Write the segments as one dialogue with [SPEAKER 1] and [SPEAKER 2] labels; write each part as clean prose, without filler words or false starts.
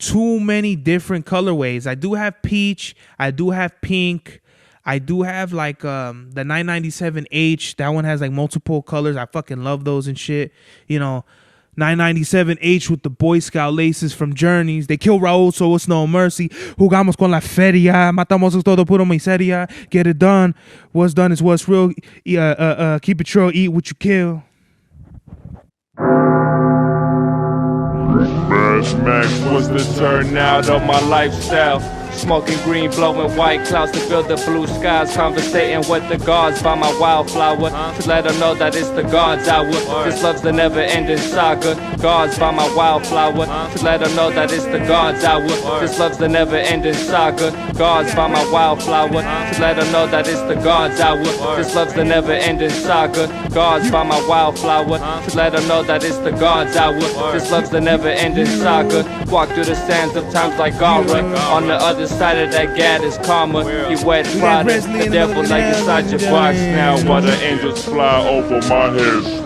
[SPEAKER 1] too many different colorways. I do have peach. I do have pink. I do have like the 997H. That one has like multiple colors. I fucking love those and shit. 997H with the Boy Scout laces from Journeys. They kill Raul, so it's no mercy. Jugamos con la feria. Matamos todo puro miseria. Get it done. What's done is what's real. Keep it true. Eat what you kill.
[SPEAKER 2] Max was the turnout of my lifestyle. Smoking green, blowing white clouds to fill the blue skies. Conversating with the gods by my wildflower to let them know that it's the God's hour. This love's the never-ending saga. Gods by my wildflower to let them know that it's the God's hour. This love's the never-ending saga. Gods by my wildflower to let them know that it's the God's hour. This love's the never-ending saga. Gods by my wildflower to let them know that it's the God's hour. This love's the never-ending saga. Walk through the sands of times like Gara. On the other side of that gad is karma. He wet Prada, the devil like inside your box now. While the angels fly over my headstone.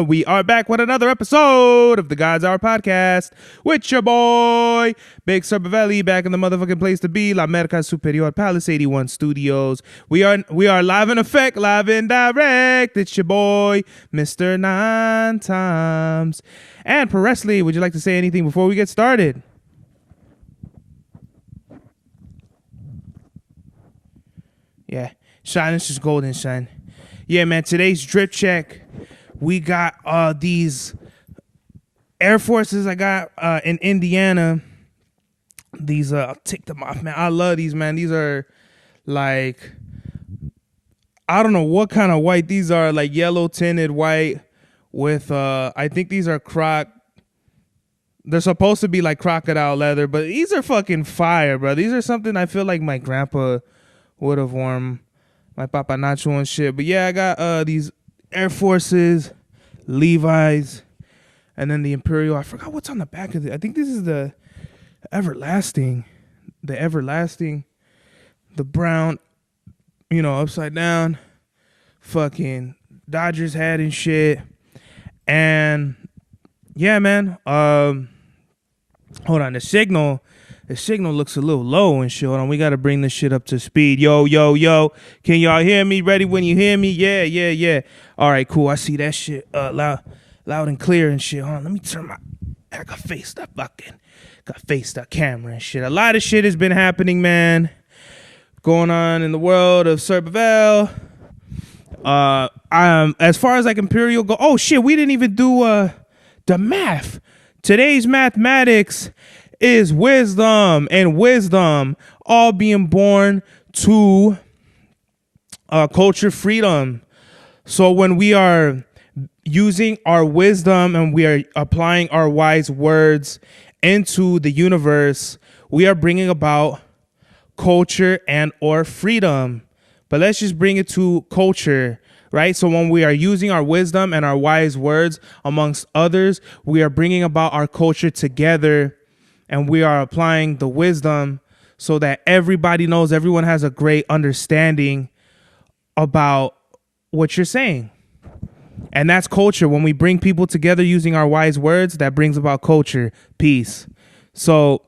[SPEAKER 1] We are back with another episode of the God's Hour podcast with your boy Big Cerbavelli, back in the motherfucking place to be, La Merca Superior Palace 81 Studios. We are live in effect, live and direct. It's your boy Mr. Nine Times. And Presley, would you like to say anything before we get started? Yeah, shine, it's just golden, son. Yeah, man, today's drip check, we got these Air Forces I got in Indiana. These, I'll take them off, man. I love these, man. These are like, I don't know what kind of white these are, like yellow tinted white with, I think these are they're supposed to be like crocodile leather, but these are fucking fire, bro. These are something I feel like my grandpa would have worn, my Papa Nacho and shit. But yeah, I got these Air Forces, Levi's, and then the Imperial. I forgot what's on the back of it. I think this is the Everlasting, the brown, upside down, fucking Dodgers hat and shit. And yeah, man, hold on, the signal looks a little low and shit. Hold on, we got to bring this shit up to speed. Yo, can y'all hear me? Ready when you hear me? Yeah. All right, cool. I see that shit loud and clear and shit. Hold on, let me turn I got face that camera and shit. A lot of shit has been happening, man, going on in the world of Cerbavel. As far as like Imperial go, oh shit, we didn't even do the math. Today's mathematics is wisdom, and wisdom all being born to culture freedom. So when we are using our wisdom and we are applying our wise words into the universe, we are bringing about culture and or freedom. But let's just bring it to culture, right? So when we are using our wisdom and our wise words amongst others, we are bringing about our culture together, and we are applying the wisdom so that everybody knows, everyone has a great understanding about what you're saying. And that's culture. When we bring people together using our wise words, that brings about culture, peace. So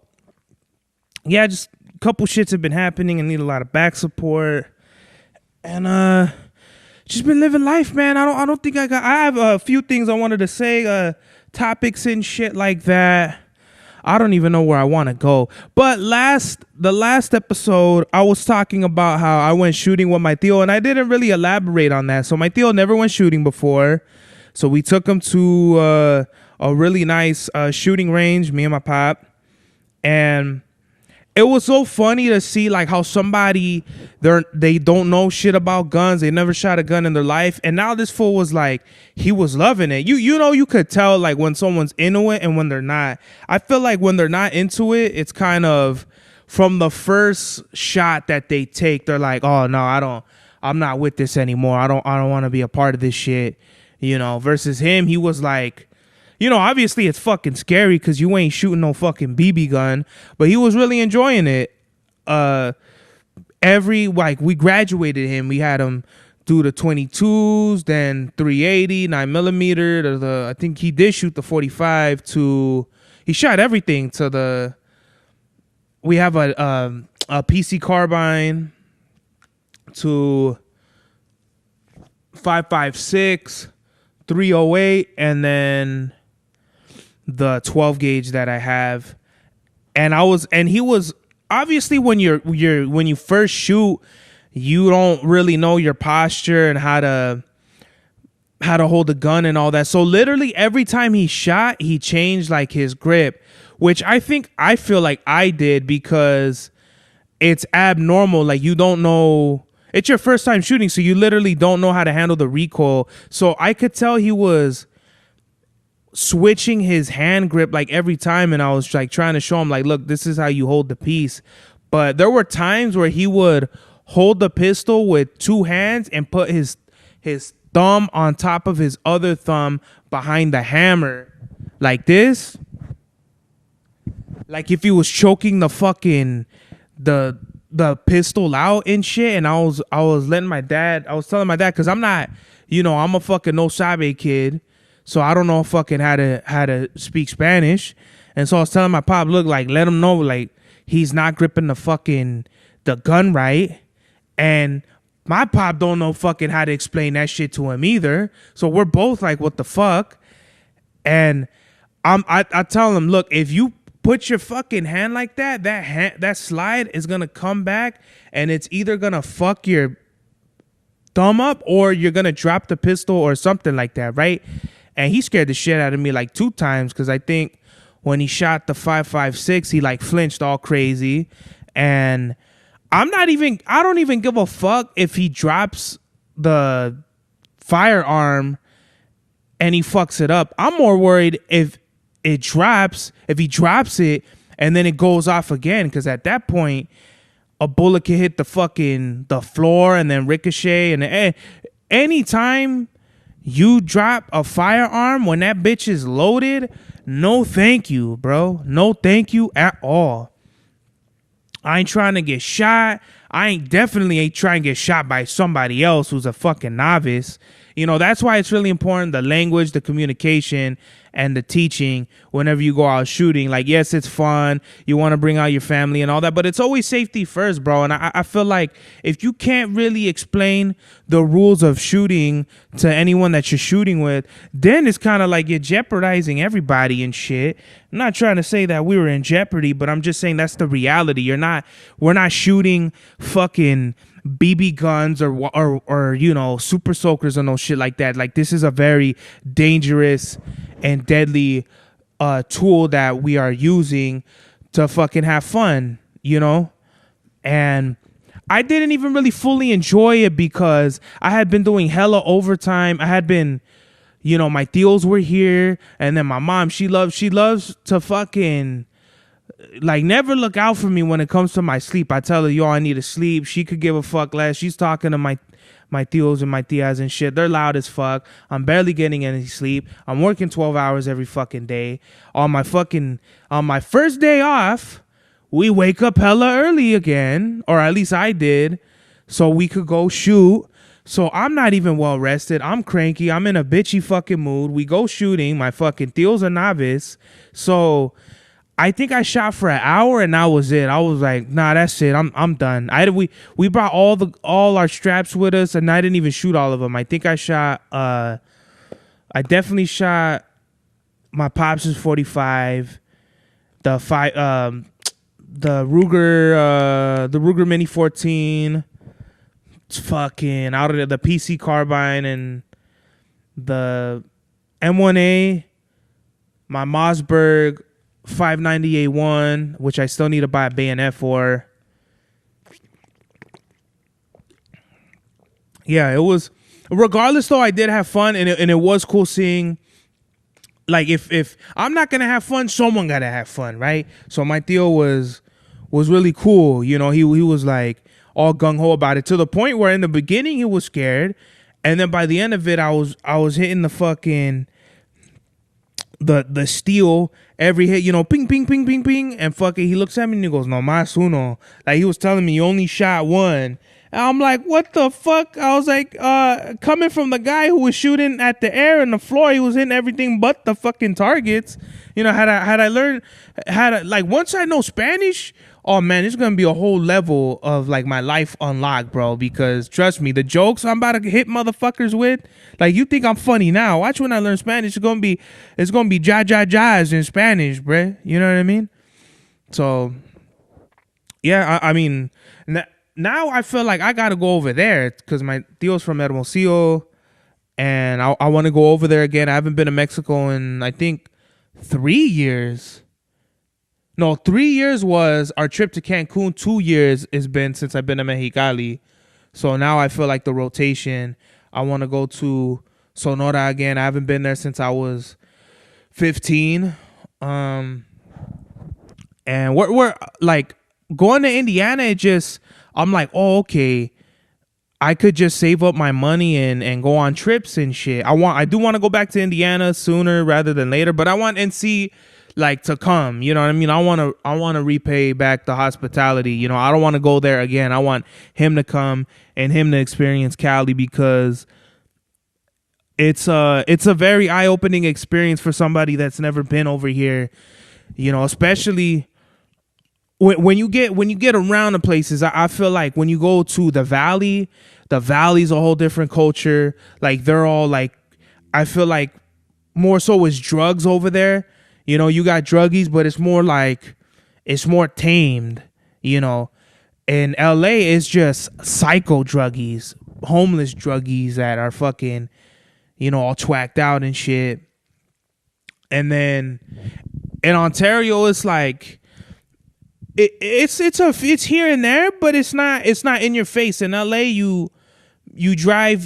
[SPEAKER 1] yeah, just a couple shits have been happening and need a lot of back support. And just been living life, man. I don't think I have a few things I wanted to say, topics and shit like that. I don't even know where I want to go. But the last episode, I was talking about how I went shooting with my tío, and I didn't really elaborate on that. So my tío never went shooting before. So we took him to a really nice shooting range, me and my pop. And it was so funny to see like how somebody, they don't know shit about guns. They never shot a gun in their life. And now this fool was like, he was loving it. You could tell like when someone's into it and when they're not. I feel like when they're not into it, it's kind of from the first shot that they take, they're like, oh no, I'm not with this anymore. I don't want to be a part of this shit, versus him. He was like, obviously it's fucking scary because you ain't shooting no fucking BB gun, but he was really enjoying it. We graduated him. We had him do the 22s, then 380, 9mm. I think he did shoot the 45 to. He shot everything to the. We have a PC carbine to 5.56, 308, and then the 12 gauge that I have. And he was obviously when you first shoot, you don't really know your posture and how to hold the gun and all that. So literally every time he shot, he changed like his grip, which I feel like I did because it's abnormal. Like you don't know, it's your first time shooting, so you literally don't know how to handle the recoil. So I could tell he was switching his hand grip like every time, and I was like trying to show him like, look, this is how you hold the piece. But there were times where he would hold the pistol with two hands and put his thumb on top of his other thumb behind the hammer like this, like if he was choking the fucking the pistol out and shit. And I was telling my dad, because I'm not, I'm a fucking no sabe kid, so I don't know fucking how to speak Spanish. And so I was telling my pop, look, like, let him know, like, he's not gripping the gun right. And my pop don't know fucking how to explain that shit to him either. So we're both like, what the fuck? And I tell him, look, if you put your fucking hand like that, that slide is gonna come back, and it's either gonna fuck your thumb up or you're gonna drop the pistol or something like that, right? And he scared the shit out of me like 2 times, because I think when he shot the 5.56, he like flinched all crazy. And I don't even give a fuck if he drops the firearm and he fucks it up. I'm more worried if he drops it and then it goes off again, because at that point a bullet can hit the floor and then ricochet. And anytime you drop a firearm when that bitch is loaded, no thank you, bro. No thank you at all. I ain't trying to get shot. Definitely ain't trying to get shot by somebody else who's a fucking novice. That's why it's really important, the language, the communication, and the teaching whenever you go out shooting. Like, yes, it's fun. You want to bring out your family and all that, but it's always safety first, bro. And I feel like if you can't really explain the rules of shooting to anyone that you're shooting with, then it's kind of like you're jeopardizing everybody and shit. I'm not trying to say that we were in jeopardy, but I'm just saying that's the reality. We're not shooting fucking BB guns or super soakers or no shit like that. Like, this is a very dangerous and deadly tool that we are using to fucking have fun, and I didn't even really fully enjoy it because I had been doing hella overtime. I had been, my tios were here, and then my mom, she loves to fucking like never look out for me when it comes to my sleep. I tell her, yo, I need to sleep. She could give a fuck less. She's talking to my tios and my tias and shit. They're loud as fuck. I'm barely getting any sleep. I'm working 12 hours every fucking day. On my first day off, we wake up hella early again, or at least I did, so we could go shoot. So I'm not even well rested. I'm cranky. I'm in a bitchy fucking mood. We go shooting. My fucking tios are novice. So I think I shot for an hour and that was it. I was like, nah, that's it. I'm done. We brought all our straps with us, and I didn't even shoot all of them. I think I definitely shot my Pops' 45, the Ruger Mini 14. It's fucking out of the PC carbine, and the M1A, my Mossberg 590A1, which I still need to buy a bayonet for. Yeah, it was, regardless though, I did have fun, and it was cool seeing, like, if I'm not gonna have fun, someone gotta have fun, right? So my Theo was really cool. He was like all gung-ho about it, to the point where in the beginning he was scared, and then by the end of it I was hitting the fucking the steel every hit, ping, ping, ping, ping, ping, and fucking he looks at me and he goes, no mas uno. Like, he was telling me, you only shot one. And I'm like, what the fuck? I was like, coming from the guy who was shooting at the air and the floor, he was hitting everything but the fucking targets. You know, had I learned, like, once I know Spanish, oh man, it's gonna be a whole level of like my life unlocked, bro. Because trust me, the jokes I'm about to hit motherfuckers with, like, you think I'm funny now? Watch when I learn Spanish. It's gonna be ja ja ja's in Spanish, bruh. You know what I mean? So yeah, I mean. Now I feel like I gotta go over there because my tio's from Hermosillo, and I want to go over there again. I haven't been to Mexico in I think 3 years. No, 3 years was our trip to Cancun. 2 years has been since I've been to Mexicali. So now I feel like the rotation. I want to go to Sonora again. I haven't been there since I was 15. And we're like going to Indiana. It just I'm like, oh, okay, I could just save up my money and go on trips and shit. I do want to go back to Indiana sooner rather than later, but I want NC like to come. You know what I mean? I want to repay back the hospitality. You know, I don't want to go there again. I want him to come and him to experience Cali because it's a very eye-opening experience for somebody that's never been over here. You know, especially when you get around the places, I feel like when you go to the valley's a whole different culture. Like they're all like, I feel like more so is drugs over there. You know, you got druggies, but it's more like, it's more tamed, you know. In LA, it's just psycho druggies, homeless druggies that are fucking, you know, all twacked out and shit. And then in Ontario, it's like, it's here and there, but it's not in your face. In LA, you drive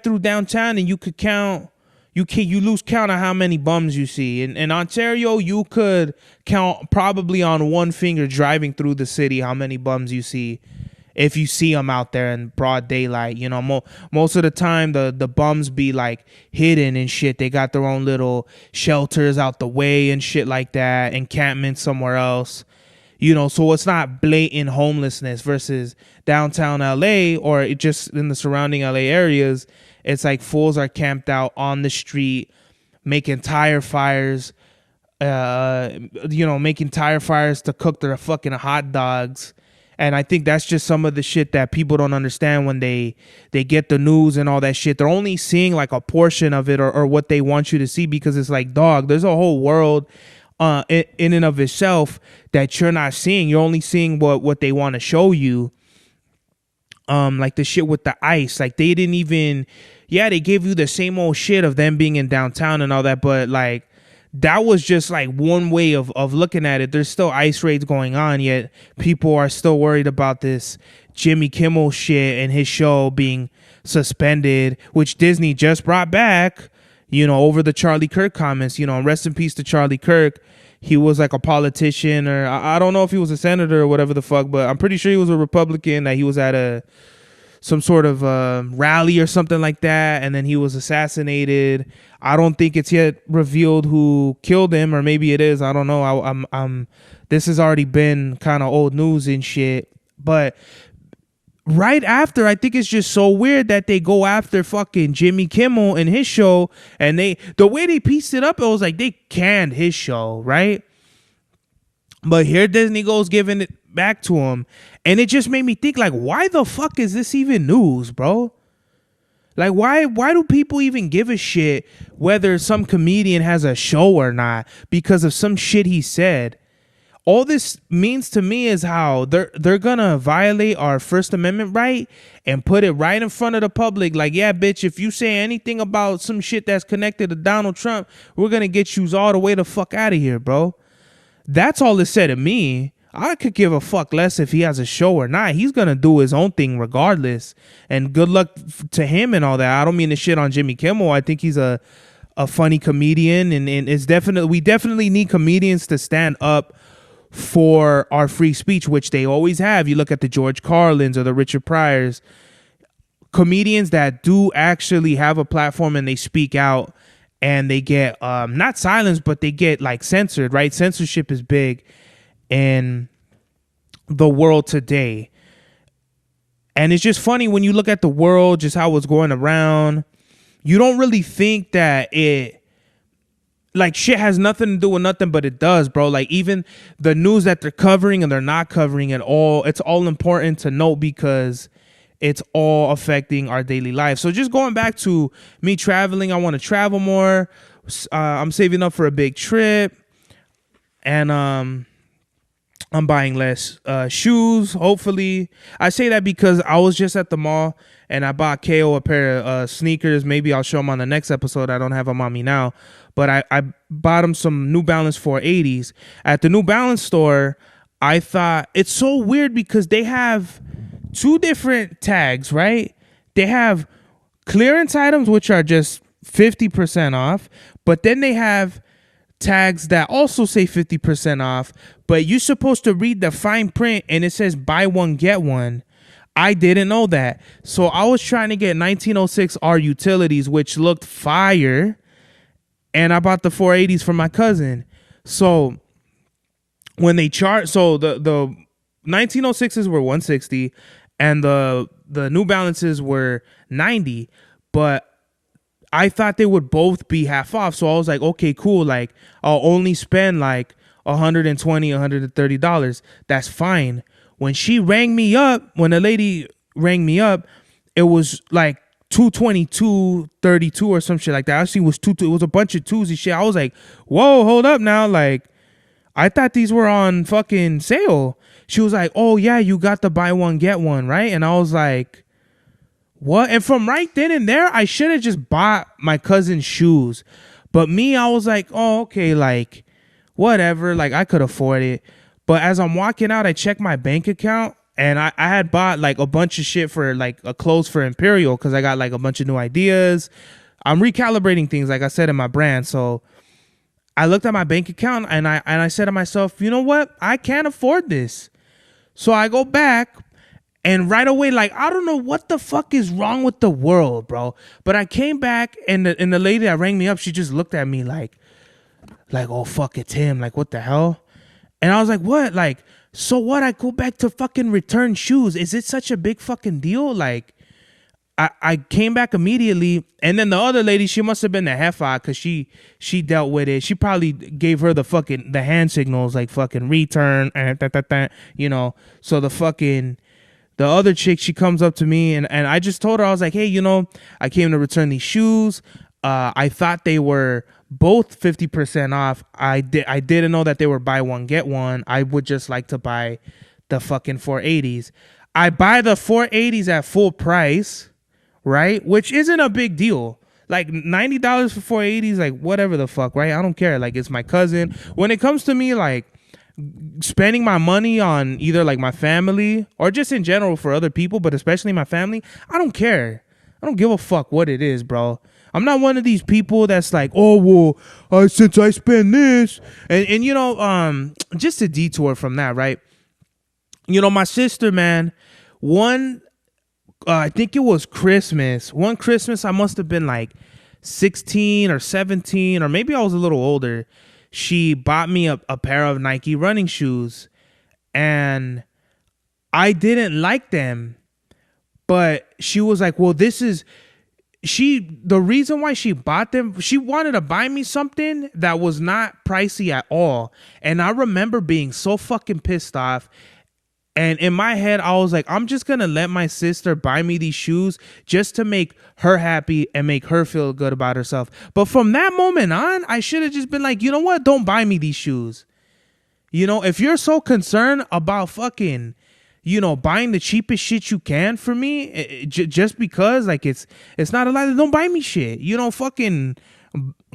[SPEAKER 1] through downtown and you lose count of how many bums you see. In Ontario, you could count probably on one finger driving through the city how many bums you see if you see them out there in broad daylight. You know, most of the time the bums be like hidden and shit. They got their own little shelters out the way and shit like that, encampments somewhere else. You know, so it's not blatant homelessness versus downtown LA or just in the surrounding LA areas. It's like fools are camped out on the street, making tire fires, making tire fires to cook their fucking hot dogs. And I think that's just some of the shit that people don't understand when they get the news and all that shit. They're only seeing like a portion of it or what they want you to see, because it's like, dog, there's a whole world in and of itself that you're not seeing. You're only seeing what they want to show you. Like the shit with the ice, like they didn't even, they gave you the same old shit of them being in downtown and all that, but like that was just like one way of looking at it. There's still ice raids going on, yet people are still worried about this Jimmy Kimmel shit and his show being suspended, which Disney just brought back, you know, over the Charlie Kirk comments. You know, rest in peace to Charlie Kirk. He was like a politician, or I don't know if he was a senator or whatever the fuck, but I'm pretty sure he was a Republican, that he was at some sort of rally or something like that, and then he was assassinated. I don't think it's yet revealed who killed him, or maybe it is. I don't know. I'm this has already been kind of old news and shit. But right after, I think it's just so weird that they go after fucking Jimmy Kimmel and his show, and the way they pieced it up, it was like they canned his show, right? But here Disney goes giving it back to him, and it just made me think, like, why the fuck is this even news, bro? Like, why do people even give a shit whether some comedian has a show or not because of some shit he said? All this means to me is how they're gonna violate our First Amendment right and put it right in front of the public. Like, yeah, bitch, if you say anything about some shit that's connected to Donald Trump, we're gonna get you all the way the fuck out of here, bro. That's all it said to me. I could give a fuck less if he has a show or not. He's gonna do his own thing regardless, and good luck to him and all that. I don't mean to shit on Jimmy Kimmel. I think he's a funny comedian, and it's we definitely need comedians to stand up for our free speech, which they always have. You look at the George Carlins or the Richard Pryors, comedians that do actually have a platform and they speak out, and they get not silenced, but they get like censored, right? Censorship is big in the world today. And it's just funny when you look at the world, just how it's going around. You don't really think that it, like, shit has nothing to do with nothing, but it does, bro. Like, even the news that they're covering and they're not covering at all, it's all important to note because it's all affecting our daily life. So just going back to me traveling, I want to travel more. I'm saving up for a big trip, and I'm buying less shoes, hopefully. I say that because I was just at the mall and I bought Kayoh a pair of sneakers. Maybe I'll show them on the next episode. I don't have them on me now. But I bought him some New Balance 480s. At the New Balance store, I thought, it's so weird because they have two different tags, right? They have clearance items, which are just 50% off. But then they have tags that also say 50% off. But you're supposed to read the fine print and it says buy one, get one. I didn't know that. So I was trying to get 1906R utilities, which looked fire. And I bought the 480s for my cousin. So when they charge, so the 1906s were 160 and the New Balances were 90, but I thought they would both be half off. So I was like, okay, cool. Like, I'll only spend like $120, $130. That's fine. When she rang me up, when the lady rang me up, it was like 222.32 or some shit like that. Actually, it was a bunch of twos and shit. I was like, whoa, hold up now. Like, I thought these were on fucking sale. She was like, oh yeah, you got the buy one, get one, right? And I was like, what? And from right then and there, I should have just bought my cousin's shoes. But me, I was like, oh, okay, like, whatever. Like, I could afford it. But as I'm walking out, I check my bank account. And I had bought like a bunch of shit for like a clothes for Imperial because I got like a bunch of new ideas. I'm recalibrating things, like I said, in my brand. So I looked at my bank account and I said to myself, you know what? I can't afford this. So I go back and right away, like, I don't know what the fuck is wrong with the world, bro. But I came back and the lady that rang me up, she just looked at me like, oh, fuck, it's him. Like, what the hell? And I was like, what? Like, so what? I go back to fucking return shoes. Is it such a big fucking deal? Like, I came back immediately, and then the other lady, she must have been the heifer because she dealt with it. She probably gave her the hand signals, like fucking return, you know. So the other chick, she comes up to me, and I just told her, I was like, hey, you know, I came to return these shoes. I thought they were both 50% off. I didn't know that they were buy one, get one. I would just like to buy the fucking 480s. I buy the 480s at full price, right? Which isn't a big deal. Like $90 for 480s, like whatever the fuck, right? I don't care. Like, it's my cousin. When it comes to me, like, spending my money on either like my family or just in general for other people, but especially my family, I don't care. I don't give a fuck what it is, bro. I'm not one of these people that's like, oh, well, since I spend this, and you know, just a detour from that, right? You know, my sister, man, I think it was Christmas. One Christmas, I must have been like 16 or 17, or maybe I was a little older. She bought me a pair of Nike running shoes, and I didn't like them, but she was like, well, the reason why she bought them, she wanted to buy me something that was not pricey at all. And I remember being so fucking pissed off. And in my head, I was like, I'm just going to let my sister buy me these shoes just to make her happy and make her feel good about herself. But from that moment on, I should have just been like, you know what? Don't buy me these shoes. You know, if you're so concerned about fucking, you know, buying the cheapest shit you can for me, just because, like, it's not a lot, don't buy me shit. You know, fucking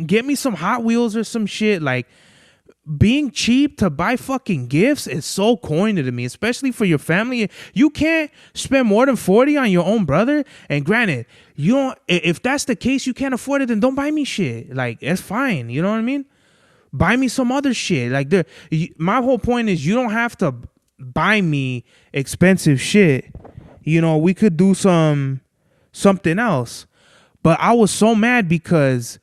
[SPEAKER 1] get me some Hot Wheels or some shit. Like, being cheap to buy fucking gifts is so corny to me, especially for your family. You can't spend more than 40 on your own brother. And granted, you don't, if that's the case, you can't afford it, then don't buy me shit. Like, it's fine. You know what I mean? Buy me some other shit. Like, my whole point is you don't have to buy me expensive shit. You know, we could do something else. But I was so mad because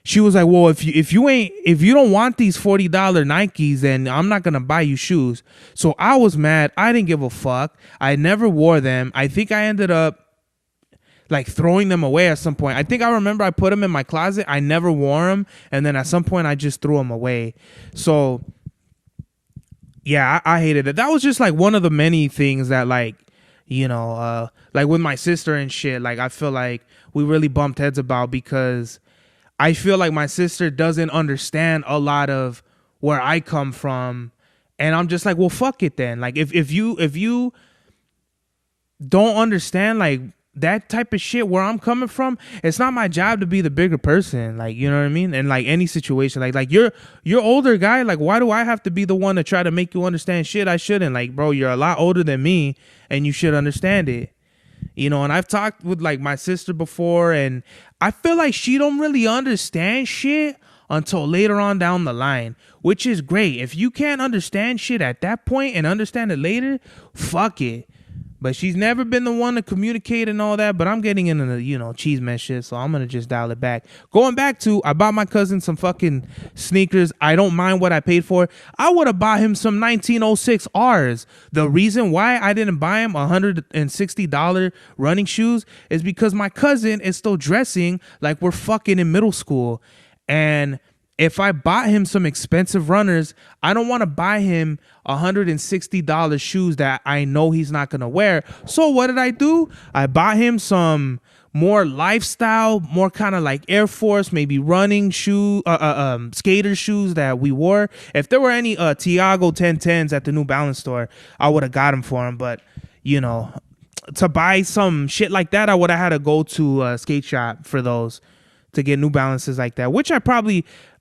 [SPEAKER 1] she was like, well, if you don't want these $40 Nikes, then I'm not gonna buy you shoes. So I was mad. I didn't give a fuck. I never wore them. I think I ended up like throwing them away at some point. I think I remember I put them in my closet. I never wore them, and then at some point I just threw them away. So yeah, I hated it. That was just like one of the many things that like, like with my sister and shit, like I feel like we really bumped heads about, because I feel like my sister doesn't understand a lot of where I come from. And I'm just like, well, fuck it then. Like if you don't understand like that type of shit where I'm coming from, it's not my job to be the bigger person. Like, you know what I mean? And like any situation, like you're older guy. Like, why do I have to be the one to try to make you understand shit I shouldn't? Like, bro, you're a lot older than me and you should understand it. And I've talked with like my sister before, and I feel like she don't really understand shit until later on down the line, which is great. If you can't understand shit at that point and understand it later, fuck it. But she's never been the one to communicate and all that. But I'm getting into the, cheese man shit. So I'm going to just dial it back. Going back to, I bought my cousin some fucking sneakers. I don't mind what I paid for. I would have bought him some 1906 Rs. The reason why I didn't buy him $160 running shoes is because my cousin is still dressing like we're fucking in middle school. And if I bought him some expensive runners, I don't want to buy him $160 shoes that I know he's not going to wear. So what did I do? I bought him some more lifestyle, more kind of like Air Force, maybe running shoe, skater shoes that we wore. If there were any Tiago 1010s at the New Balance store, I would have got them for him. But, to buy some shit like that, I would have had to go to a skate shop for those to get New Balances like that, which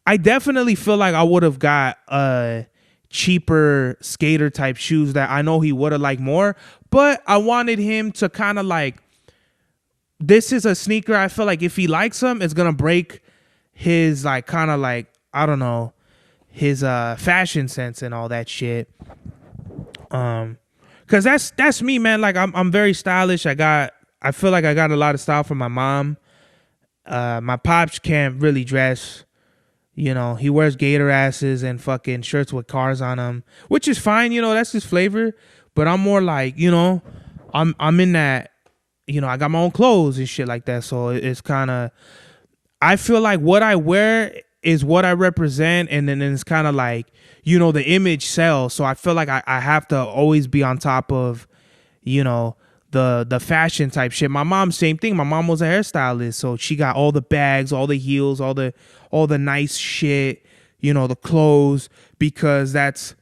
[SPEAKER 1] I definitely feel like I would have got cheaper skater type shoes that I know he would have liked more, but I wanted him to kind of like, this is a sneaker I feel like if he likes them, it's gonna break his like kind of like, I don't know, his fashion sense and all that shit. Cause that's me, man. Like I'm very stylish. I feel like I got a lot of style from my mom. My pops can't really dress. He wears gator asses and fucking shirts with cars on them, which is fine. That's his flavor. But I'm more like, I'm in that, I got my own clothes and shit like that. So it's kind of, I feel like what I wear is what I represent. And then it's kind of like, the image sells. So I feel like I have to always be on top of, the fashion type shit. My mom, same thing. My mom was a hairstylist, so she got all the bags, all the heels, all the nice shit, the clothes, because that's,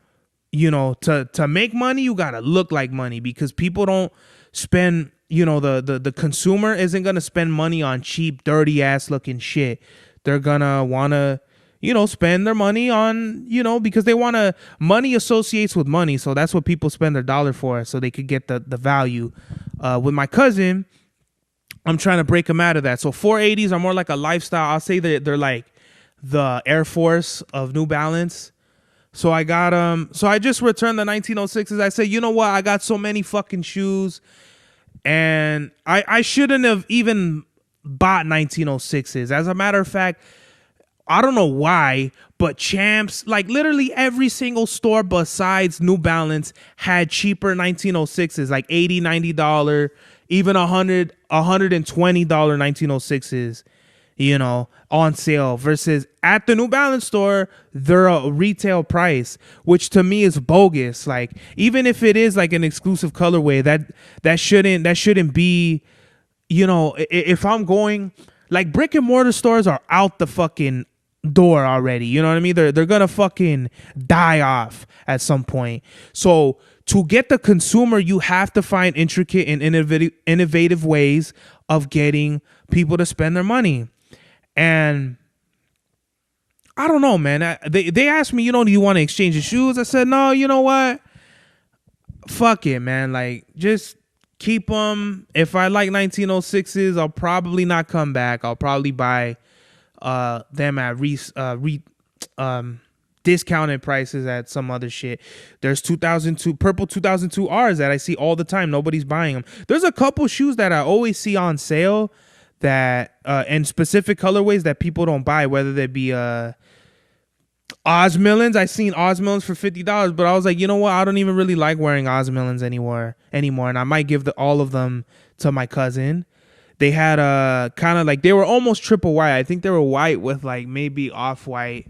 [SPEAKER 1] to make money, you gotta look like money, because people don't spend, the consumer isn't gonna spend money on cheap, dirty ass looking shit. They're gonna wanna, spend their money on, because they wanna, money associates with money. So that's what people spend their dollar for, so they could get the value. With my cousin, I'm trying to break him out of that. So 480s are more like a lifestyle. I'll say that they're like the Air Force of New Balance. So I got so I just returned the 1906s. I said, you know what? I got so many fucking shoes, and I shouldn't have even bought 1906s. As a matter of fact, I don't know why, but Champs, like literally every single store besides New Balance had cheaper 1906s, like $80, $90, even $120 1906s, on sale, versus at the New Balance store, they're a retail price, which to me is bogus. Like, even if it is like an exclusive colorway, that shouldn't be, if I'm going, like, brick and mortar stores are out the fucking door already. You know what I mean? They're gonna fucking die off at some point. So to get the consumer, you have to find intricate and innovative ways of getting people to spend their money. And I don't know, man. They asked me, do you want to exchange your shoes? I said, no, you know what? Fuck it, man. Like, just keep them. If I like 1906s, I'll probably not come back. I'll probably buy them at discounted prices at some other shit. There's 2002 purple 2002 Rs that I see all the time. Nobody's buying them. There's a couple shoes that I always see on sale that and specific colorways that people don't buy, whether they be Osmillans. I seen Osmillans for $50, but I was like, you know what? I don't even really like wearing Osmillans anymore, and I might give all of them to my cousin. They had kind of like, they were almost triple white. I think they were white with like maybe off-white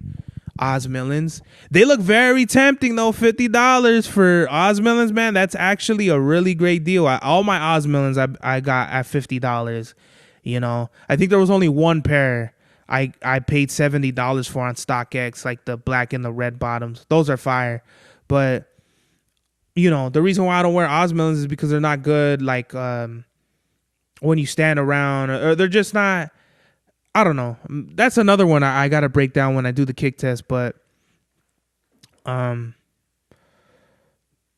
[SPEAKER 1] Osmillans. They look very tempting though. $50 for Osmillans, man. That's actually a really great deal. All my Osmillans I got at $50. You know, I think there was only one pair I paid $70 for on StockX, like the black and the red bottoms. Those are fire. But you know, the reason why I don't wear Osmillans is because they're not good. Like when you stand around, or they're just not. I don't know. That's another one I got to break down when I do the kick test. But so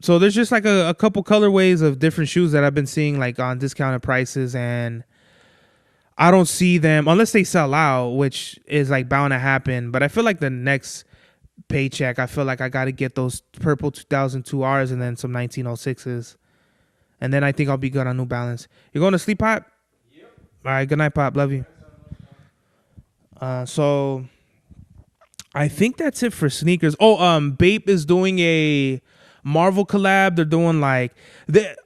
[SPEAKER 1] there's just like a couple colorways of different shoes that I've been seeing like on discounted prices, and I don't see them unless they sell out, which is like bound to happen. But I feel like the next paycheck, I feel like I got to get those purple 2002Rs and then some 1906s. And then I think I'll be good on New Balance. You going to sleep, Pop? Yep. All right. Good night, Pop. Love you. So I think that's it for sneakers. Oh, Bape is doing a Marvel collab. They're doing like,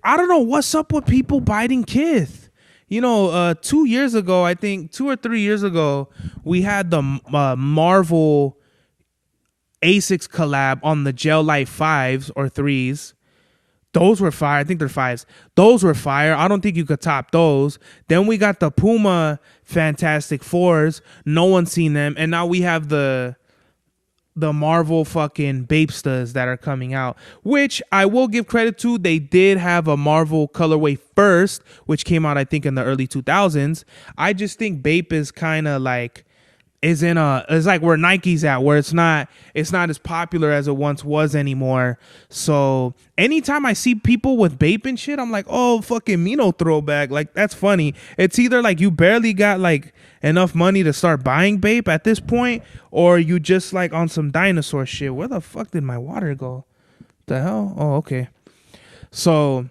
[SPEAKER 1] I don't know what's up with people biting Kith. You know, 2 years ago, I think 2 or 3 years ago, we had the Marvel Asics collab on the Gel Light 5s or 3s. Those were fire. I think they're 5s. Those were fire. I don't think you could top those. Then we got the Puma Fantastic 4s. No one's seen them. And now we have the Marvel fucking Bapestas that are coming out, which I will give credit to. They did have a Marvel colorway first, which came out, I think, in the early 2000s. I just think Bape is kind of like, it's like where Nike's at, where it's not as popular as it once was anymore. So anytime I see people with Bape and shit, I'm like, oh, fucking Mino throwback. Like, that's funny. It's either like you barely got like enough money to start buying Bape at this point, or you just like on some dinosaur shit. Where the fuck did my water go? The hell? Oh, okay. So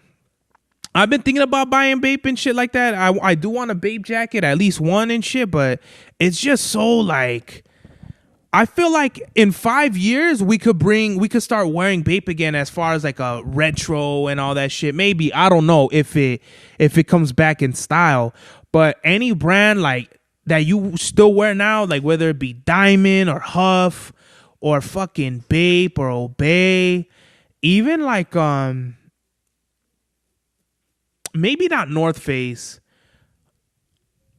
[SPEAKER 1] I've been thinking about buying Bape and shit like that. I do want a Bape jacket, at least one and shit, but it's just so like, I feel like in 5 years we could start wearing Bape again, as far as like a retro and all that shit. Maybe, I don't know if it comes back in style, but any brand like that you still wear now, like whether it be Diamond or Huff or fucking Bape or Obey, even like maybe not North Face.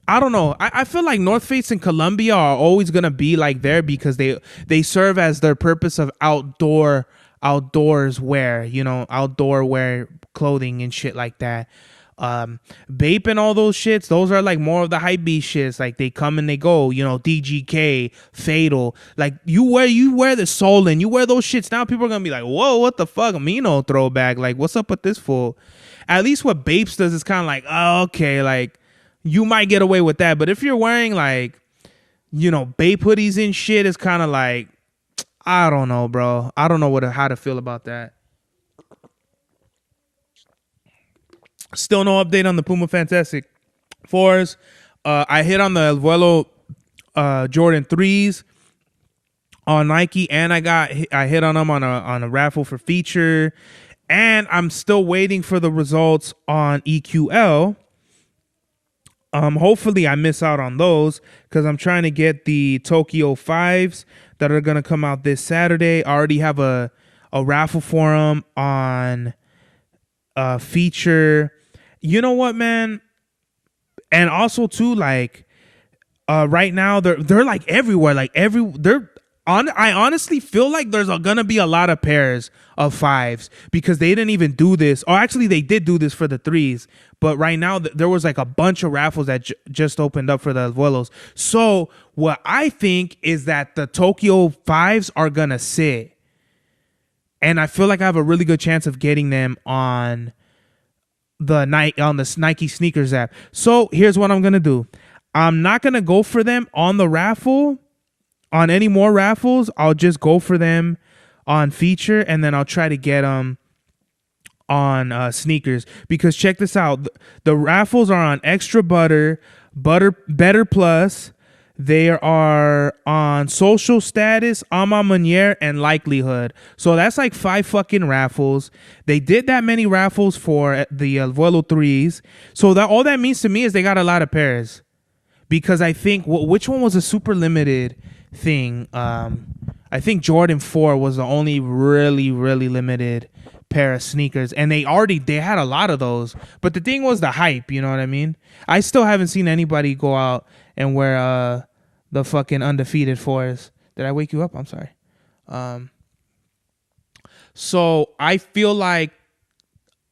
[SPEAKER 1] I don't know. I feel like North Face and Columbia are always gonna be like there because they serve as their purpose of outdoors wear, you know, outdoor wear clothing and shit like that. Bape and all those shits, those are like more of the hype beast shits. Like they come and they go, you know, DGK, Fatal. Like you wear the Soul and you wear those shits now, people are gonna be like, whoa, what the fuck? Mino throwback. Like, what's up with this fool? At least what Bapes does is kind of like, oh, okay, like you might get away with that. But if you're wearing like, you know, Bape hoodies and shit, it's kind of like, I don't know, bro. I don't know how to feel about that. Still no update on the Puma Fantastic 4s. I hit on the El Vuelo Jordan 3s on Nike, and I hit on them on a raffle for feature. And I'm still waiting for the results on EQL. Hopefully I miss out on those because I'm trying to get the Tokyo 5s that are going to come out this Saturday. I already have a raffle for them on feature. You know what, man? And also too, like right now they're like everywhere. Like I honestly feel like there's gonna be a lot of pairs of 5s because they didn't even do this. Or actually, they did do this for the 3s. But right now, there was like a bunch of raffles that just opened up for the Vuelos. So what I think is that the Tokyo 5s are gonna sit, and I feel like I have a really good chance of getting them on the Nike sneakers app. So here's what I'm gonna do. I'm not gonna go for them on the raffle. On any more raffles, I'll just go for them on feature, and then I'll try to get them on sneakers. Because check this out. The raffles are on Extra Butter, Better Plus. They are on Social Status, Ama Manier, and Likelihood. So that's like 5 fucking raffles. They did that many raffles for the Vuelo 3s. So that all that means to me is they got a lot of pairs. Because I think, which one was a super limited thing? I think Jordan 4 was the only really, really limited pair of sneakers, and they had a lot of those, but the thing was the hype, you know what I mean? I still haven't seen anybody go out and wear the fucking undefeated 4s. Did I wake you up? I'm sorry. So I feel like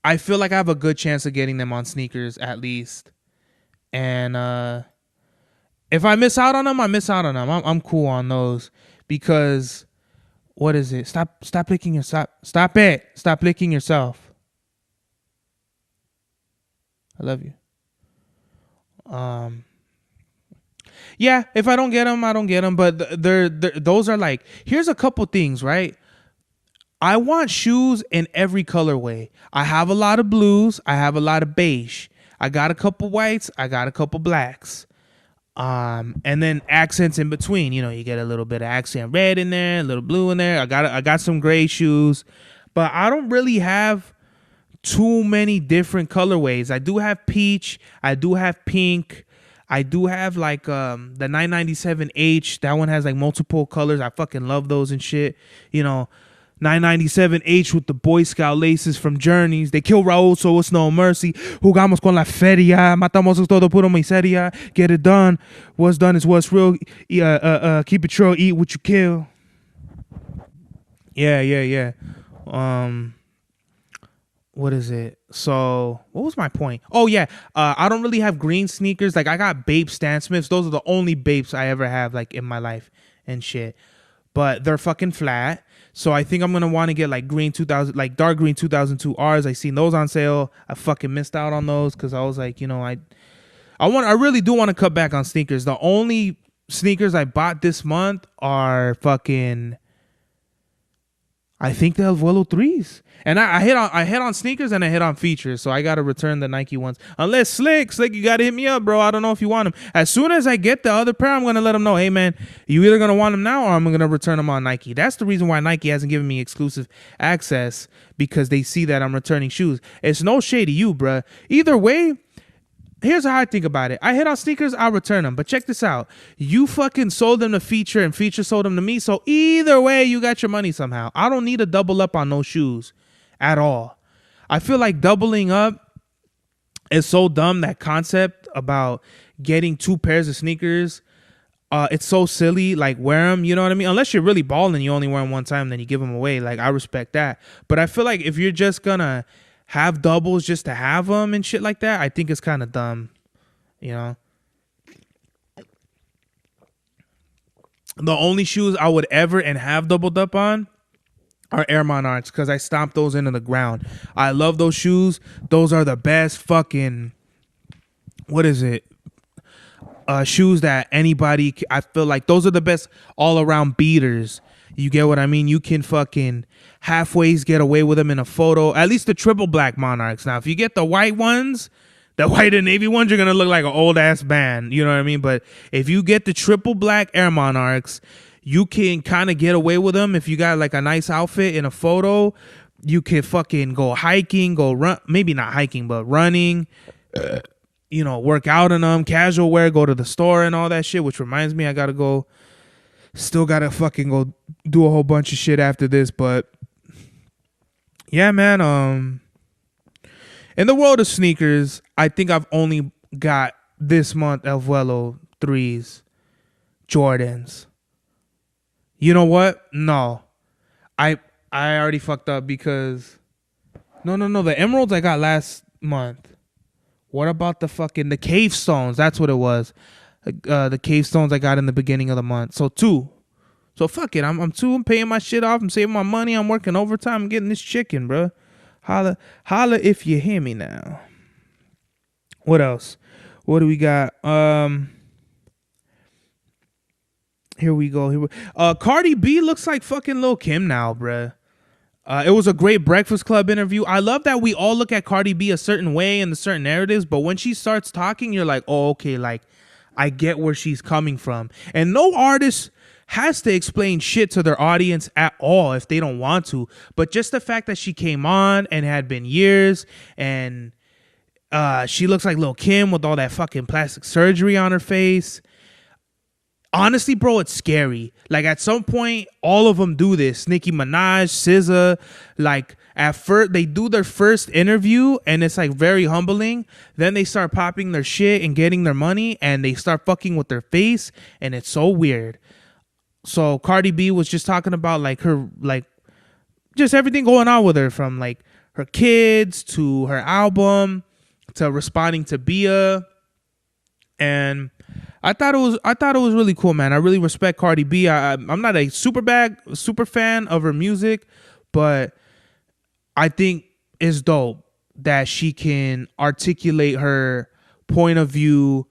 [SPEAKER 1] I have a good chance of getting them on sneakers at least, and if I miss out on them, I miss out on them. I'm cool on those because. What is it? Stop licking yourself. Stop it. Stop licking yourself. I love you. Yeah, if I don't get them, I don't get them. But those are like, here's a couple things, right? I want shoes in every colorway. I have a lot of blues. I have a lot of beige. I got a couple whites. I got a couple blacks. And then accents in between, you get a little bit of accent red in there, a little blue in there. I got some gray shoes, but I don't really have too many different colorways. I do have peach, I do have pink, I do have like the 997H. That one has like multiple colors. I fucking love those and shit. 997H with the Boy Scout laces from Journeys. They kill Raul, so it's no mercy. Jugamos con la feria. Matamos todo puro miseria. Get it done. What's done is what's real. Keep it true. Eat what you kill. Yeah. What is it? So, what was my point? Oh, yeah. I don't really have green sneakers. Like, I got Bape Stan Smiths. Those are the only Bapes I ever have, like, in my life and shit. But they're fucking flat. So I think I'm gonna want to get like dark green 2002 Rs. I seen those on sale. I fucking missed out on those because I was like, I really do want to cut back on sneakers. The only sneakers I bought this month are fucking, I think they're Vuelo 3s. And I hit on sneakers and I hit on features. So I got to return the Nike ones. Unless Slick, you got to hit me up, bro. I don't know if you want them. As soon as I get the other pair, I'm going to let them know, hey, man, you either going to want them now or I'm going to return them on Nike. That's the reason why Nike hasn't given me exclusive access, because they see that I'm returning shoes. It's no shade to you, bro. Either way, here's how I think about it. I hit on sneakers, I'll return them. But check this out. You fucking sold them to Feature and Feature sold them to me. So either way, you got your money somehow. I don't need to double up on those shoes at all. I feel like doubling up is so dumb. That concept about getting 2 pairs of sneakers, it's so silly. Like, wear them, you know what I mean? Unless you're really balling, you only wear them one time, then you give them away. Like, I respect that. But I feel like if you're just gonna have doubles just to have them and shit like that, I think it's kind of dumb, The only shoes I would ever and have doubled up on are Air Monarchs, because I stomped those into the ground. I love those shoes. Those are the best fucking, shoes that anybody, I feel like those are the best all around beaters. You get what I mean? You can fucking halfways get away with them in a photo. At least the triple black Monarchs. Now, if you get the white ones, the white and navy ones, you're going to look like an old ass band. You know what I mean? But if you get the triple black Air Monarchs, you can kind of get away with them. If you got like a nice outfit in a photo, you can fucking go hiking, go run, maybe not hiking, but running, work out in them, casual wear, go to the store and all that shit, which reminds me, I got to go, still got to fucking go do a whole bunch of shit after this. But yeah, man, in the world of sneakers, I think I've only got this month El Vuelo 3s, Jordans. You know what? No. I already fucked up because no, the emeralds I got last month. What about the cave stones? That's what it was. The cave stones I got in the beginning of the month. So 2. So fuck it. I'm 2. I'm paying my shit off. I'm saving my money. I'm working overtime. I'm getting this chicken, bro. Holla if you hear me now. What else? What do we got? Here we go. Cardi B looks like fucking Lil' Kim now, bruh. It was a great Breakfast Club interview. I love that we all look at Cardi B a certain way and the certain narratives, but when she starts talking, you're like, oh, okay, like I get where she's coming from. And no artist has to explain shit to their audience at all if they don't want to. But just the fact that she came on and had been years, and she looks like Lil' Kim with all that fucking plastic surgery on her face. Honestly, bro, it's scary. Like, at some point, all of them do this. Nicki Minaj, SZA, like, at first, they do their first interview, and it's, like, very humbling. Then they start popping their shit and getting their money, and they start fucking with their face, and it's so weird. So, Cardi B was just talking about, like, her, like, just everything going on with her, from, like, her kids to her album to responding to Bia. And I thought it was really cool, man. I really respect Cardi B. I'm not a super fan of her music, but I think it's dope that she can articulate her point of view,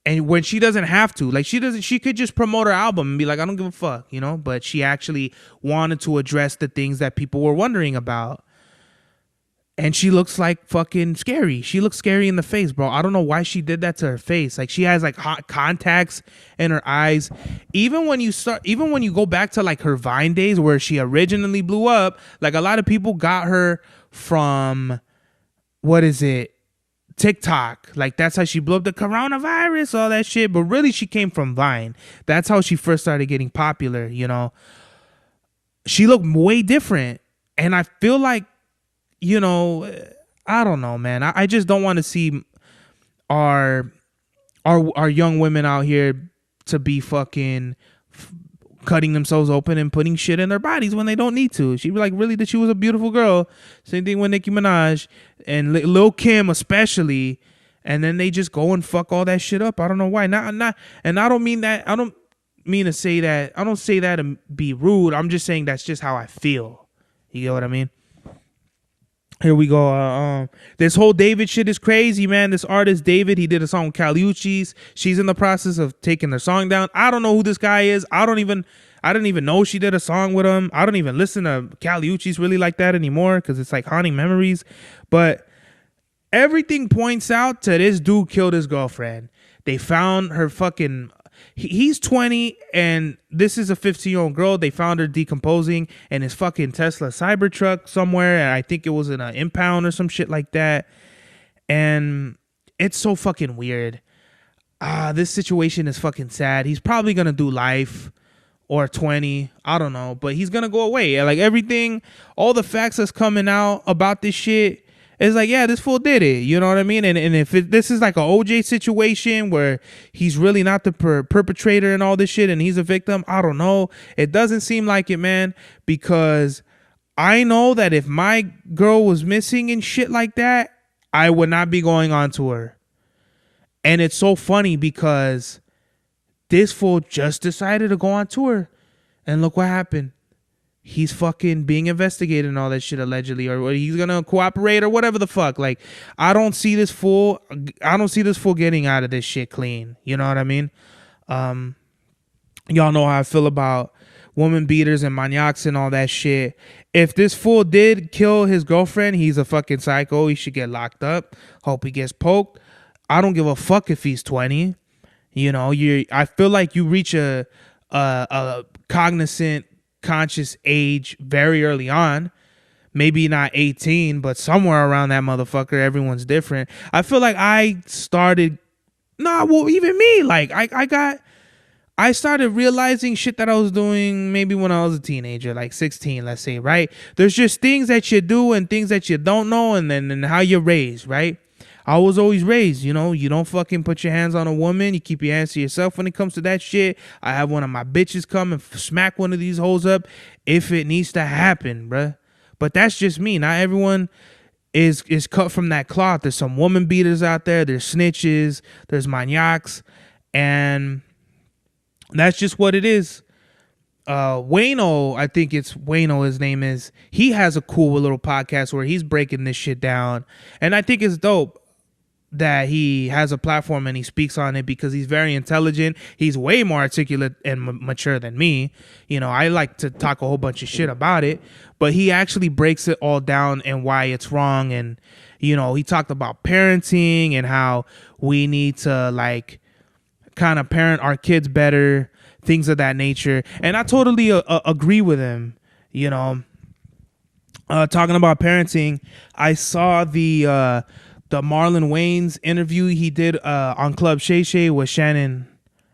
[SPEAKER 1] and when she doesn't have to, like, she could just promote her album and be like, I don't give a fuck, you know. But she actually wanted to address the things that people were wondering about. And she looks like fucking scary. She looks scary in the face, bro. I don't know why she did that to her face. Like, she has like hot contacts in her eyes. Even when you go back to like her Vine days where she originally blew up, like, a lot of people got her from, what is it? TikTok. Like, that's how she blew up, the coronavirus, all that shit. But really, she came from Vine. That's how she first started getting popular, you know. She looked way different. And I feel like, you know, I don't know, man. I just don't want to see our young women out here to be fucking cutting themselves open and putting shit in their bodies when they don't need to. She'd be like, really, that she was a beautiful girl. Same thing with Nicki Minaj and Lil' Kim especially. And then they just go and fuck all that shit up. I don't know why. Not, and I don't mean that. I don't mean to say that. I don't say that to be rude. I'm just saying that's just how I feel. You get what I mean? Here we go. This whole David shit is crazy, man. This artist, David, he did a song with Kayoh. She's in the process of taking their song down. I don't know who this guy is. I didn't even know she did a song with him. I don't even listen to Kayoh really like that anymore because it's like haunting memories. But everything points out to this dude killed his girlfriend. They found her fucking... He's 20 and this is a 15-year-old girl. They found her decomposing in his fucking Tesla Cybertruck somewhere, and I think it was in an impound or some shit like that. And it's so fucking weird. This situation is fucking sad. He's probably gonna do life or 20. I don't know, but he's gonna go away. Like, everything, all the facts that's coming out about this shit, it's like, yeah, this fool did it. You know what I mean? And if this is like an OJ situation where he's really not the perpetrator and all this shit and he's a victim, I don't know. It doesn't seem like it, man, because I know that if my girl was missing and shit like that, I would not be going on to her. And it's so funny because this fool just decided to go on tour. And look what happened. He's fucking being investigated and all that shit allegedly, or he's gonna cooperate or whatever the fuck. Like, I don't see this fool getting out of this shit clean. You know what I mean? Y'all know how I feel about woman beaters and maniacs and all that shit. If this fool did kill his girlfriend, he's a fucking psycho. He should get locked up. Hope he gets poked. I don't give a fuck if he's 20. You know, I feel like you reach a cognizant, conscious age very early on. Maybe not 18, but somewhere around that motherfucker. Everyone's different. I feel like I started, even me, like I started realizing shit that I was doing maybe when I was a teenager, like 16, let's say, right? There's just things that you do and things that you don't know, and then how you're raised, right? I was always raised, you know, you don't fucking put your hands on a woman. You keep your hands to yourself when it comes to that shit. I have one of my bitches come and smack one of these hoes up if it needs to happen, bruh. But that's just me. Not everyone is cut from that cloth. There's some woman beaters out there. There's snitches. There's maniacs. And that's just what it is. Wayno, I think it's Wayno, his name is. He has a cool little podcast where he's breaking this shit down. And I think it's dope. that he has a platform and he speaks on it because he's very intelligent. He's way more articulate and mature than me. You know, I like to talk a whole bunch of shit about it, but he actually breaks it all down and why it's wrong. And, you know, he talked about parenting and how we need to like kind of parent our kids better, things of that nature. And I totally agree with him, you know. Talking about parenting, I saw the Marlon Wayans interview he did on Club Shay Shay with Shannon.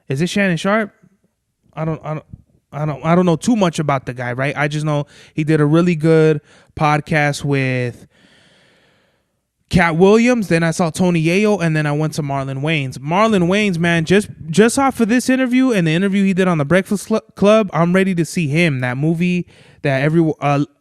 [SPEAKER 1] Is it Shannon Sharp? I don't know too much about the guy, right? I just know he did a really good podcast with Cat Williams. Then I saw Tony Yayo, and then I went to Marlon Wayans. Marlon Wayans, man, just off of this interview and the interview he did on the Breakfast Club, I'm ready to see him. That movie that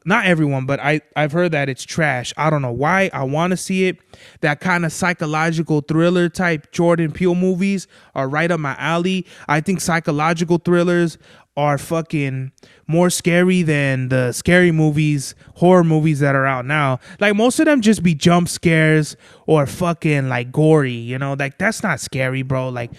[SPEAKER 1] not everyone, but I've heard that it's trash. I don't know why. I want to see it. That kind of psychological thriller type Jordan Peele movies are right up my alley. I think psychological thrillers are fucking more scary than the scary movies, horror movies that are out now. Like most of them just be jump scares or fucking like gory, you know, like that's not scary, bro. Like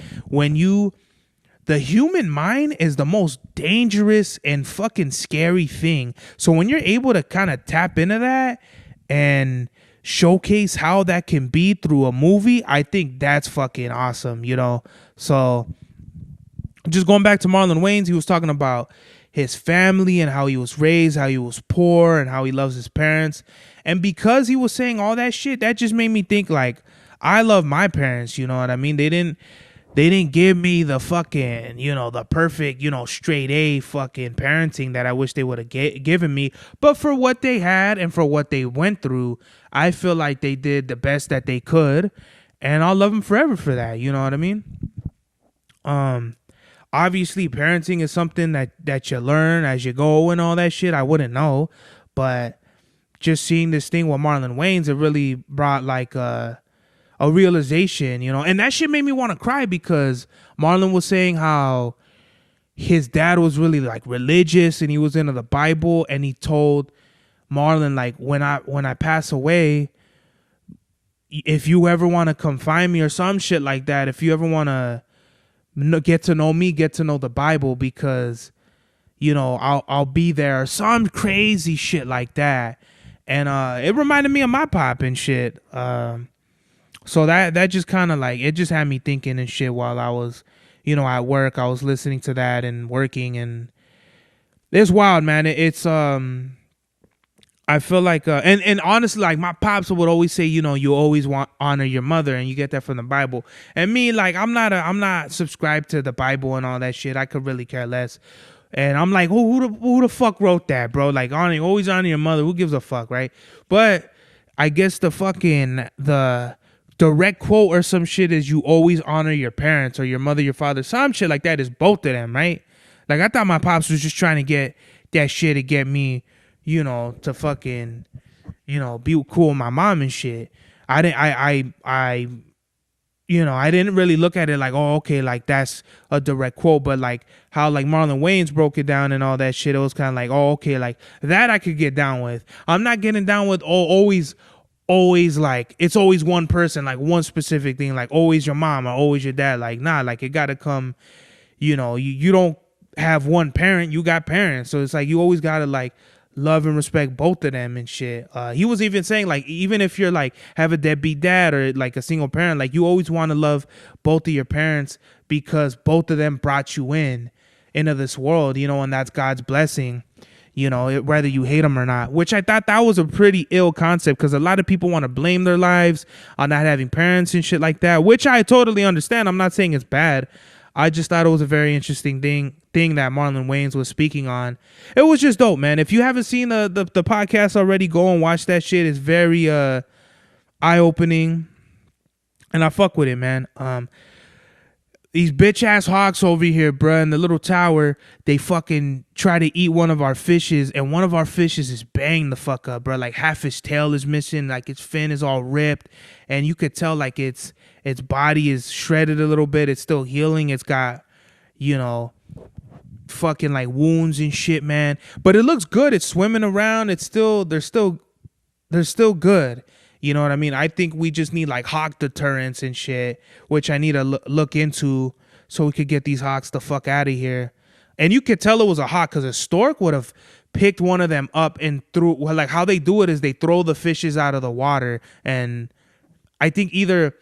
[SPEAKER 1] the human mind is the most dangerous and fucking scary thing. So when you're able to kind of tap into that and showcase how that can be through a movie, I think that's fucking awesome, you know. So just going back to Marlon Wayans, he was talking about his family and how he was raised, how he was poor, and how he loves his parents. And because he was saying all that shit, that just made me think like, I love my parents, you know what I mean? They didn't give me the fucking, you know, the perfect, you know, straight A fucking parenting that I wish they would have given me. But for what they had and for what they went through, I feel like they did the best that they could. And I'll love them forever for that. You know what I mean? Obviously, parenting is something that you learn as you go and all that shit. I wouldn't know. But just seeing this thing with Marlon Wayans, it really brought like a realization, you know. And that shit made me want to cry because Marlon was saying how his dad was really like religious and he was into the Bible. And he told Marlon, like, when I pass away, if you ever want to come find me or some shit like that, if you ever want to get to know me, get to know the Bible, because, you know, I'll be there, some crazy shit like that. And it reminded me of my pop and shit. So that just kind of like, it just had me thinking and shit while I was, you know, at work. I was listening to that and working, and it's wild, man. It's I feel like and honestly, like my pops would always say, you know, you always want honor your mother, and you get that from the Bible. And me, like, I'm not subscribed to the Bible and all that shit. I could really care less. And I'm like, who the fuck wrote that, bro? Like, always honor your mother. Who gives a fuck, right? But I guess the direct quote or some shit is you always honor your parents or your mother, your father. Some shit like that is both of them, right? Like, I thought my pops was just trying to get that shit to get me, you know, to fucking, you know, be cool with my mom and shit. I didn't really look at it like, oh, okay, like that's a direct quote, but like how like Marlon Wayans broke it down and all that shit, it was kind of like, oh, okay, like that I could get down with. I'm not getting down with always like it's always one person, like one specific thing, like always your mom or always your dad. Like, nah, like it gotta come, you know, you don't have one parent, you got parents. So it's like you always gotta like love and respect both of them and shit. He was even saying like, even if you're like have a deadbeat dad or like a single parent, like you always want to love both of your parents because both of them brought you into this world, you know, and that's God's blessing, you know, whether you hate them or not, which I thought that was a pretty ill concept because a lot of people want to blame their lives on not having parents and shit like that, which I totally understand. I'm not saying it's bad. I just thought it was a very interesting thing that Marlon Wayans was speaking on. It was just dope, man. If you haven't seen the podcast already, go and watch that shit. It's very eye-opening, and I fuck with it, man. These bitch-ass hawks over here, bruh, in the little tower, they fucking try to eat one of our fishes, and one of our fishes is banged the fuck up, bruh. Like, half his tail is missing, like, its fin is all ripped, and you could tell, like, its body is shredded a little bit. It's still healing. It's got, you know, fucking, like, wounds and shit, man. But it looks good. It's swimming around. They're still good. You know what I mean? I think we just need like hawk deterrents and shit, which I need to look into so we could get these hawks the fuck out of here. And you could tell it was a hawk because a stork would have picked one of them up and threw. Well, like how they do it is they throw the fishes out of the water. And I think either,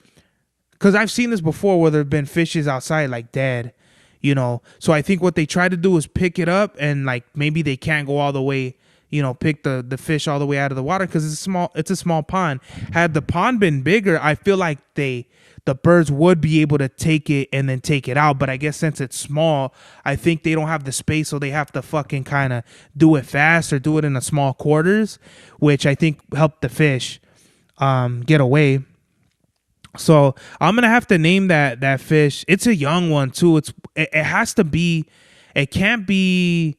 [SPEAKER 1] because I've seen this before where there have been fishes outside like dead, you know. So I think what they try to do is pick it up and like maybe they can't go all the way, you know, pick the fish all the way out of the water because it's a small pond. Had the pond been bigger, I feel like the birds would be able to take it and then take it out. But I guess since it's small, I think they don't have the space, so they have to fucking kind of do it fast or do it in a small quarters, which I think helped the fish get away. So I'm gonna have to name that fish. It's a young one too. It has to be. It can't be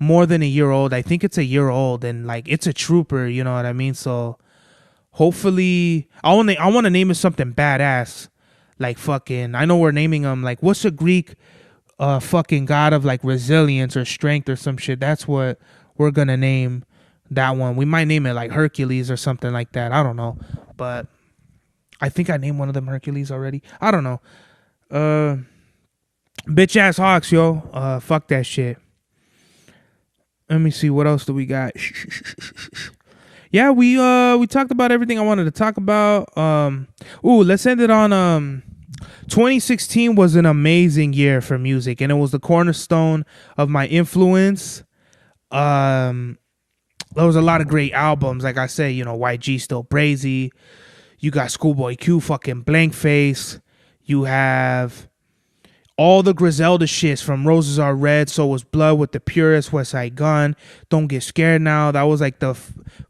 [SPEAKER 1] more than a year old. I think it's a year old, and like it's a trooper. You know what I mean? So hopefully, I want to name it something badass. Like fucking, I know we're naming them. Like what's a Greek, fucking god of like resilience or strength or some shit? That's what we're gonna name that one. We might name it like Hercules or something like that. I don't know, but I think I named one of them Hercules already. I don't know. Bitch ass hawks, yo. Fuck that shit. Let me see, what else do we got? Yeah, we talked about everything I wanted to talk about. Let's end it on 2016 was an amazing year for music, and it was the cornerstone of my influence. There was a lot of great albums, like I said, you know, YG Still Brazy. You got Schoolboy Q, fucking Blank Face. You have all the Griselda shits from Roses Are Red, So Was Blood, With the Purest, West Side Gun, Don't Get Scared Now. That was like the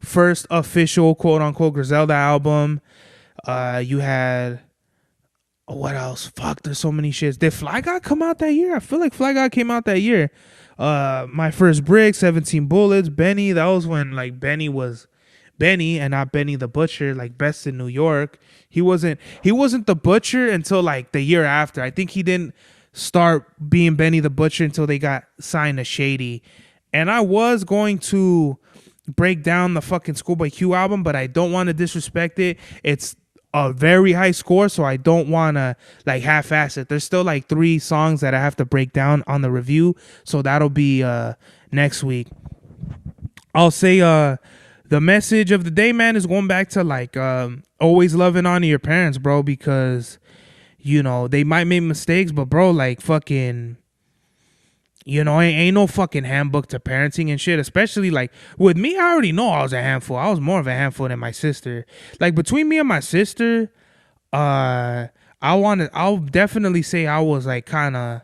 [SPEAKER 1] first official quote unquote Griselda album. You had, what else? Fuck, there's so many shits. Did Fly God come out that year? I feel like Fly God came out that year. My First Brick, 17 Bullets, Benny. That was when like Benny was Benny and not Benny the Butcher, like Best in New York. He wasn't the Butcher until like the year after. I think he didn't start being Benny the Butcher until they got signed to Shady. And I was going to break down the fucking Schoolboy Q album, but I don't want to disrespect it. It's a very high score, so I don't want to like half-ass it. There's still like 3 songs that I have to break down on the review, so that'll be next week. I'll say the message of the day, man, is going back to like always loving on your parents, bro, because you know they might make mistakes, but bro, like fucking, you know, ain't no fucking handbook to parenting and shit. Especially like with me, I already know I was a handful. I was more of a handful than my sister. Like between me and my sister, I'll definitely say I was like kind of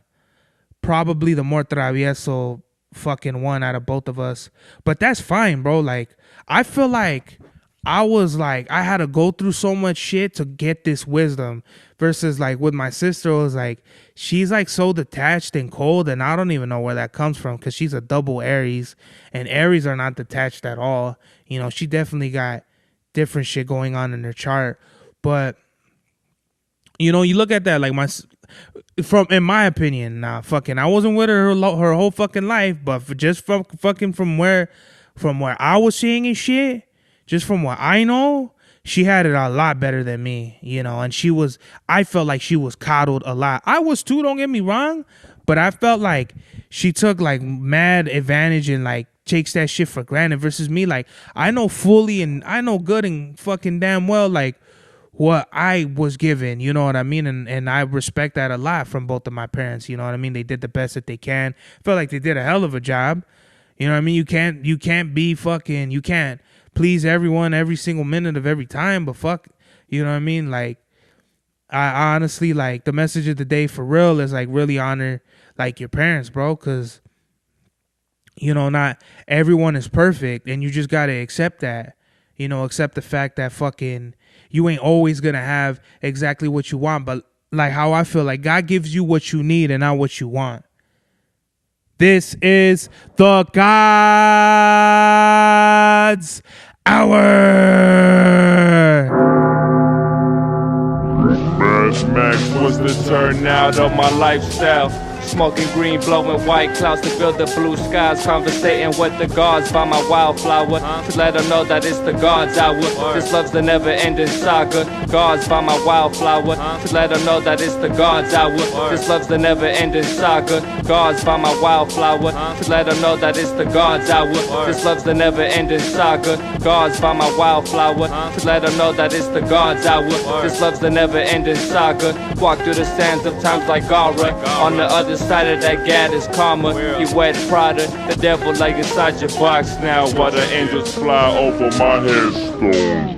[SPEAKER 1] probably the more travieso fucking one out of both of us. But that's fine, bro. Like I feel like I had to go through so much shit to get this wisdom versus like with my sister, it was like she's like so detached and cold, and I don't even know where that comes from because she's a double Aries, and Aries are not detached at all. You know, she definitely got different shit going on in her chart. But you know, you look at that like in my opinion, fucking, I wasn't with her whole fucking life, but from where I was seeing and shit, just from what I know, she had it a lot better than me, you know, and I felt like she was coddled a lot. I was too, don't get me wrong, but I felt like she took like mad advantage and like takes that shit for granted versus me. Like I know fully and I know good and fucking damn well like what I was given, you know what I mean? And I respect that a lot from both of my parents, you know what I mean? They did the best that they can. Felt like they did a hell of a job. You know what I mean? You can't please everyone every single minute of every time, but fuck, you know what I mean? Like, I honestly, like, the message of the day for real is, like, really honor, like, your parents, bro, because, you know, not everyone is perfect, and you just got to accept that, you know, accept the fact that fucking you ain't always going to have exactly what you want, but, like, how I feel, like, God gives you what you need and not what you want. This is the God's Hour.
[SPEAKER 2] Max was the turnout of my lifestyle. Smoking green, blowing white clouds to build the blue skies. Conversating with the gods by my wildflower to let them know that it's the God's hour. This love's the never-ending saga. Gods by my wildflower to let them know that it's the God's hour. This love's the never-ending saga. Gods by my wildflower to let them know that it's the God's hour. This love's the never-ending saga. Gods by my wildflower to let them know that it's the God's hour. This love's the never-ending saga. Walk through the sands of times like Gara. On the other side of that gad is karma. You wet Prada, the devil lay inside your box now.
[SPEAKER 3] While the angels fly over my headstone.